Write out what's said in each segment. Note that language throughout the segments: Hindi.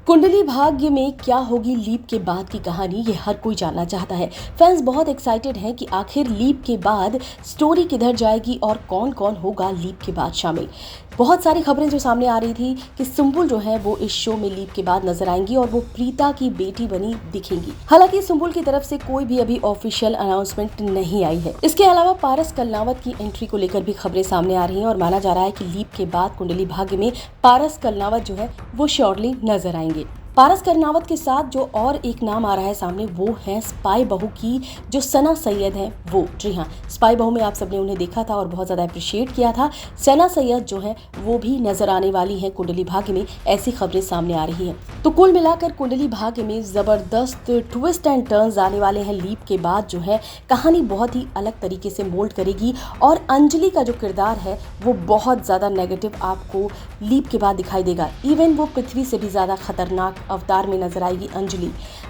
कुंडली भाग्य में क्या होगी लीप के बाद की कहानी, ये हर कोई जानना चाहता है। फैंस बहुत एक्साइटेड हैं कि आखिर लीप के बाद स्टोरी किधर जाएगी और कौन कौन होगा लीप के बाद शामिल। बहुत सारी खबरें जो सामने आ रही थी कि सुंबुल जो है वो इस शो में लीप के बाद नजर आएंगी और वो प्रीता की बेटी बनी दिखेंगी। हालांकि सुंबुल की तरफ से कोई भी अभी ऑफिशियल अनाउंसमेंट नहीं आई है। इसके अलावा पारस कलनावत की एंट्री को लेकर भी खबरें सामने आ रही हैं और माना जा रहा है कि लीप के बाद कुंडली भाग्य में पारस कलनावत जो है वो श्योरली नजर आएंगे। पारस कलनावत के साथ जो और एक नाम आ रहा है सामने, वो है स्पाई बहू की जो सना सैयद है वो। जी हाँ, स्पाई बहू में आप सबने उन्हें देखा था और बहुत ज़्यादा अप्रिशिएट किया था। सना सैयद जो है वो भी नजर आने वाली है कुंडली भाग्य में, ऐसी खबरें सामने आ रही हैं। तो कुल मिलाकर कुंडली भाग्य में ज़बरदस्त ट्विस्ट एंड टर्न्स आने वाले हैं। लीप के बाद जो है कहानी बहुत ही अलग तरीके से मोल्ड करेगी और अंजलि का जो किरदार है वो बहुत ज़्यादा नेगेटिव आपको लीप के बाद दिखाई देगा। इवन वो पृथ्वी से भी ज़्यादा खतरनाक अवतार में नजर आएगी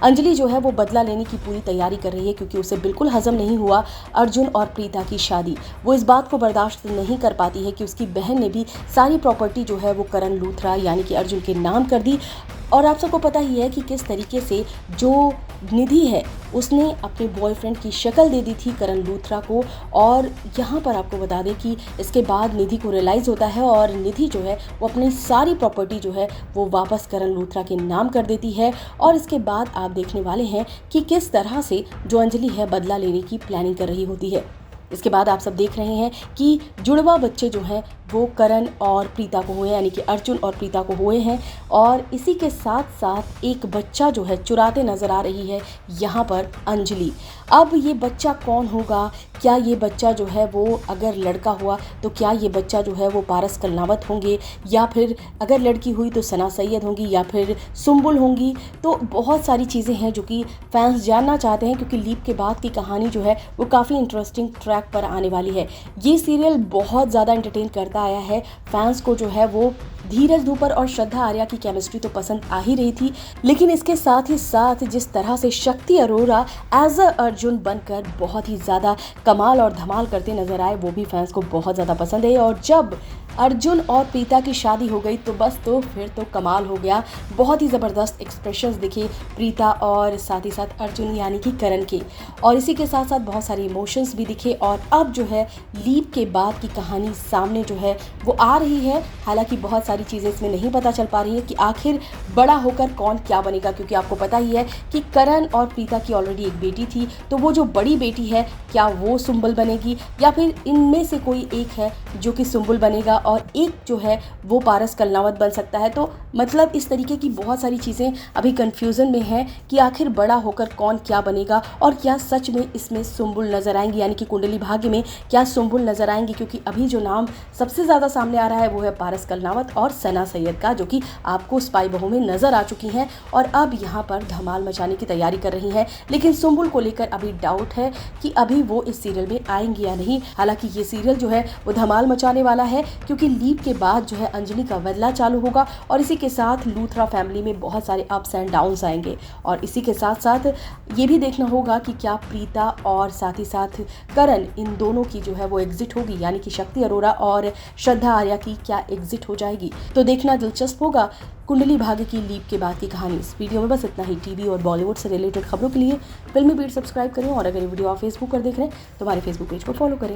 अंजलि जो है वो बदला लेने की पूरी तैयारी कर रही है, क्योंकि उसे बिल्कुल हजम नहीं हुआ अर्जुन और प्रीता की शादी। वो इस बात को बर्दाश्त नहीं कर पाती है कि उसकी बहन ने भी सारी प्रॉपर्टी जो है वो करण लूथरा यानी कि अर्जुन के नाम कर दी। और आप सबको पता ही है कि किस तरीके से जो निधि है उसने अपने बॉयफ्रेंड की शक्ल दे दी थी करण लूथरा को। और यहाँ पर आपको बता दें कि इसके बाद निधि को रियलाइज़ होता है और निधि जो है वो अपनी सारी प्रॉपर्टी जो है वो वापस करण लूथरा के नाम कर देती है। और इसके बाद आप देखने वाले हैं कि किस तरह से जो अंजलि है बदला लेने की प्लानिंग कर रही होती है। इसके बाद आप सब देख रहे हैं कि जुड़वा बच्चे जो हैं वो करण और प्रीता को हुए, यानी कि अर्जुन और प्रीता को हुए हैं। और इसी के साथ साथ एक बच्चा जो है चुराते नज़र आ रही है यहाँ पर अंजलि। अब ये बच्चा कौन होगा? क्या ये बच्चा जो है वो अगर लड़का हुआ तो क्या ये बच्चा जो है वो पारस कलनावत होंगे, या फिर अगर लड़की हुई तो सना सैयद होंगी, या फिर सुंबुल होंगी? तो बहुत सारी चीज़ें हैं जो कि फैंस जानना चाहते हैं, क्योंकि लीप के बाद की कहानी जो है वो काफ़ी इंटरेस्टिंग ट्रैक पर आने वाली है। ये सीरियल बहुत ज़्यादा एंटरटेन करता आया है। फैंस को जो है वो धीरज धूपर और श्रद्धा आर्या की केमिस्ट्री तो पसंद आ ही रही थी, लेकिन इसके साथ ही साथ जिस तरह से शक्ति अरोरा एज अ अर्जुन बनकर बहुत ही ज़्यादा कमाल और धमाल करते नजर आए, वो भी फैंस को बहुत ज़्यादा पसंद है। और जब अर्जुन और प्रीता की शादी हो गई तो बस तो फिर तो कमाल हो गया। बहुत ही ज़बरदस्त एक्सप्रेशंस दिखे प्रीता और साथ ही साथ अर्जुन यानी कि करण के, और इसी के साथ साथ बहुत सारे इमोशंस भी दिखे। और अब जो है लीप के बाद की कहानी सामने जो है वो आ रही है। हालांकि बहुत सारी चीज़ें इसमें नहीं पता चल पा रही है कि आखिर बड़ा होकर कौन क्या बनेगा, क्योंकि आपको पता ही है कि करण और प्रीता की ऑलरेडी एक बेटी थी। तो वो जो बड़ी बेटी है क्या वो सुंबुल बनेगी, या फिर इनमें से कोई एक है जो कि सुंबुल बनेगा और एक जो है वो पारस कलनावत बन सकता है? तो मतलब इस तरीके की बहुत सारी चीज़ें अभी कन्फ्यूज़न में हैं कि आखिर बड़ा होकर कौन क्या बनेगा, और क्या सच में इसमें सुंबुल नज़र आएंगी, यानी कि कुंडली भाग्य में क्या सुंबुल नज़र आएंगी? क्योंकि अभी जो नाम सबसे ज़्यादा सामने आ रहा है वो है पारस कलनावत और सना सैयद का, जो कि आपको स्पाई बहू में नज़र आ चुकी हैं और अब यहाँ पर धमाल मचाने की तैयारी कर रही हैं। लेकिन सुंबुल को लेकर अभी डाउट है कि अभी वो इस सीरियल में आएंगी या नहीं। हालांकि ये सीरियल जो है वो धमाल मचाने वाला है, क्योंकि लीप के बाद जो है अंजलि का बदला चालू होगा और इसी के साथ लूथरा फैमिली में बहुत सारे अप्स एंड डाउन्स आएंगे। और इसी के साथ साथ ये भी देखना होगा कि क्या प्रीता और साथ ही साथ करण इन दोनों की जो है वो एग्जिट होगी, यानी कि शक्ति अरोरा और श्रद्धा आर्या की क्या एग्जिट हो जाएगी। तो देखना दिलचस्प होगा कुंडली भाग्य की लीप के बाद की कहानी। इस वीडियो में बस इतना ही। टीवी और बॉलीवुड से रिलेटेड खबरों के लिए फिल्मी बीट सब्सक्राइब करें, और अगर ये वीडियो आप फेसबुक पर देख रहे हैं तो हमारे फेसबुक पेज को फॉलो करें।